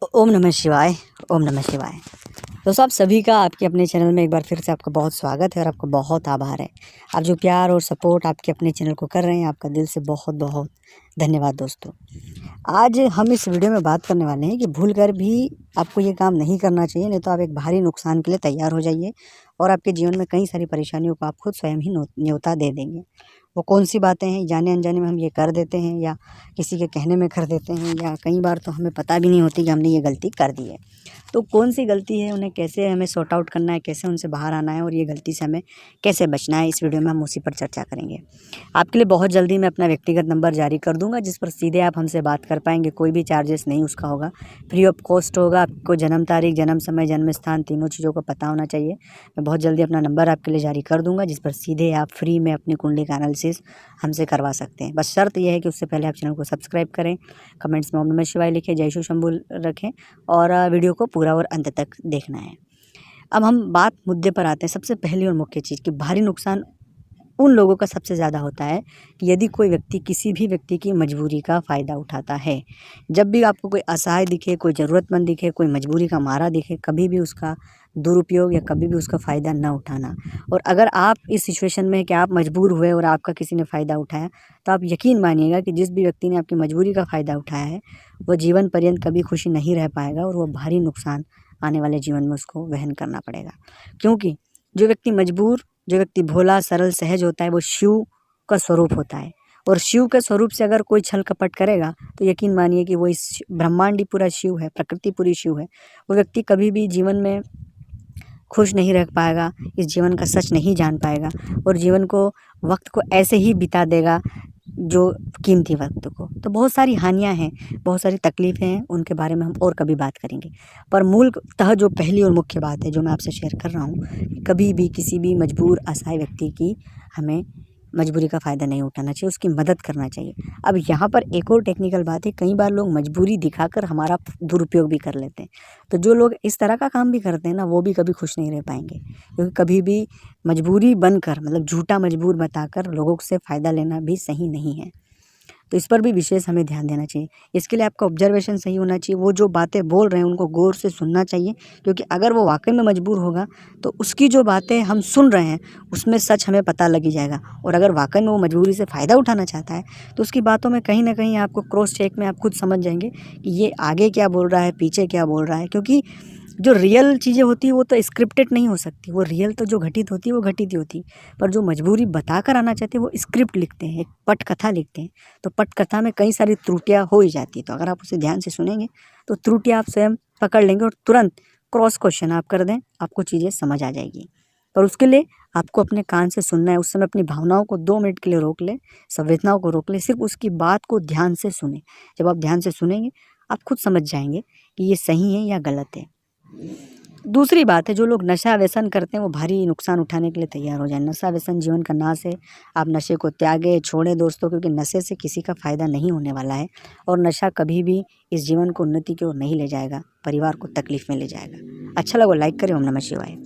ओम नमः शिवाय। ओम नमः शिवाय। दोस्तों, आप सभी का आपके अपने चैनल में एक बार फिर से आपका बहुत स्वागत है और आपका बहुत आभार है। आप जो प्यार और सपोर्ट आपके अपने चैनल को कर रहे हैं, आपका दिल से बहुत बहुत धन्यवाद। दोस्तों, आज हम इस वीडियो में बात करने वाले हैं कि भूलकर भी आपको ये काम नहीं करना चाहिए, नहीं तो आप एक भारी नुकसान के लिए तैयार हो जाइए और आपके जीवन में कई सारी परेशानियों को आप खुद स्वयं ही न्योता दे देंगे। वो कौन सी बातें हैं, जाने अनजाने में हम ये कर देते हैं या किसी के कहने में कर देते हैं, या कई बार तो हमें पता भी नहीं होती कि हमने ये गलती कर दी है। तो कौन सी गलती है, उन्हें कैसे हमें सॉर्ट आउट करना है, कैसे उनसे बाहर आना है और ये गलती से हमें कैसे बचना है, इस वीडियो में हम उसी पर चर्चा करेंगे। आपके लिए बहुत जल्दी मैं अपना व्यक्तिगत नंबर जारी कर दूंगा, जिस पर सीधे आप हमसे बात कर पाएंगे। कोई भी चार्जेस नहीं उसका होगा, फ्री ऑफ कॉस्ट होगा। आपको जन्म तारीख, जन्म समय, जन्म स्थान तीनों चीज़ों का पता होना चाहिए। मैं बहुत जल्दी अपना नंबर आपके लिए जारी कर दूंगा, जिस पर सीधे आप फ्री में अपनी कुंडली का एनालिसिस हमसे करवा सकते हैं। बस शर्त यह है कि उससे पहले आप चैनल को सब्सक्राइब करें, कमेंट्स में ओम नमः शिवाय लिखें, जय शिव शंभू रखें और वीडियो को पूरा और अंत तक देखना है। अब हम बात मुद्दे पर आते हैं। सबसे पहली और मुख्य चीज़ कि भारी नुकसान उन लोगों का सबसे ज़्यादा होता है कि यदि कोई व्यक्ति किसी भी व्यक्ति की मजबूरी का फ़ायदा उठाता है। जब भी आपको कोई असहाय दिखे, कोई ज़रूरतमंद दिखे, कोई मजबूरी का मारा दिखे, कभी भी उसका दुरुपयोग या कभी भी उसका फ़ायदा न उठाना। और अगर आप इस सिचुएशन में हैं कि आप मजबूर हुए और आपका किसी ने फ़ायदा उठाया, तो आप यकीन मानिएगा कि जिस भी व्यक्ति ने आपकी मजबूरी का फ़ायदा उठाया है, वो जीवन पर्यंत कभी खुशी नहीं रह पाएगा और वो भारी नुकसान आने वाले जीवन में उसको वहन करना पड़ेगा। क्योंकि जो व्यक्ति भोला, सरल, सहज होता है, वो शिव का स्वरूप होता है। और शिव के स्वरूप से अगर कोई छल कपट करेगा, तो यकीन मानिए कि वो इस ब्रह्मांड ही पूरा शिव है, प्रकृति पूरी शिव है। वो व्यक्ति कभी भी जीवन में खुश नहीं रह पाएगा, इस जीवन का सच नहीं जान पाएगा और जीवन को, वक्त को ऐसे ही बिता देगा, जो कीमती वक्त को। तो बहुत सारी हानियाँ हैं, बहुत सारी तकलीफ़ें हैं, उनके बारे में हम और कभी बात करेंगे। पर मूलतः जो पहली और मुख्य बात है, जो मैं आपसे शेयर कर रहा हूँ, कभी भी किसी भी मजबूर, असहाय व्यक्ति की हमें मजबूरी का फ़ायदा नहीं उठाना चाहिए, उसकी मदद करना चाहिए। अब यहाँ पर एक और टेक्निकल बात है, कई बार लोग मजबूरी दिखाकर हमारा दुरुपयोग भी कर लेते हैं। तो जो लोग इस तरह का काम भी करते हैं ना, वो भी कभी खुश नहीं रह पाएंगे, क्योंकि कभी भी मजबूरी बनकर, मतलब झूठा मजबूर बताकर लोगों से फ़ायदा लेना भी सही नहीं है। तो इस पर भी विशेष हमें ध्यान देना चाहिए। इसके लिए आपका ऑब्जर्वेशन सही होना चाहिए। वो जो बातें बोल रहे हैं उनको गौर से सुनना चाहिए, क्योंकि अगर वो वाकई में मजबूर होगा तो उसकी जो बातें हम सुन रहे हैं उसमें सच हमें पता लग ही जाएगा। और अगर वाकई में वो मजबूरी से फ़ायदा उठाना चाहता है, तो उसकी बातों में कहीं ना कहीं आपको क्रॉस चेक में आप खुद समझ जाएंगे कि ये आगे क्या बोल रहा है, पीछे क्या बोल रहा है। क्योंकि जो रियल चीज़ें होती है वो तो स्क्रिप्टेड नहीं हो सकती, वो रियल तो जो घटित होती है वो घटित ही होती है। पर जो मजबूरी बताकर आना चाहते हैं वो स्क्रिप्ट लिखते हैं, एक पटकथा लिखते हैं। तो पटकथा में कई सारी त्रुटियां हो ही जाती है। तो अगर आप उसे ध्यान से सुनेंगे तो त्रुटियां आप स्वयं पकड़ लेंगे और तुरंत क्रॉस क्वेश्चन आप कर दें, आपको चीज़ें समझ आ जाएगी। पर उसके लिए आपको अपने कान से सुनना है। उस समय अपनी भावनाओं को 2 मिनट के लिए रोक ले, संवेदनाओं को रोक ले, सिर्फ उसकी बात को ध्यान से सुने। जब आप ध्यान से सुनेंगे, आप खुद समझ जाएंगे कि ये सही है या गलत है। दूसरी बात है, जो लोग नशा व्यसन करते हैं वो भारी नुकसान उठाने के लिए तैयार हो जाए। नशा व्यसन जीवन का नाश है। आप नशे को त्यागें, छोड़ें दोस्तों, क्योंकि नशे से किसी का फ़ायदा नहीं होने वाला है और नशा कभी भी इस जीवन को उन्नति की ओर नहीं ले जाएगा, परिवार को तकलीफ़ में ले जाएगा। अच्छा लगा लाइक करें। ओम नमः शिवाय।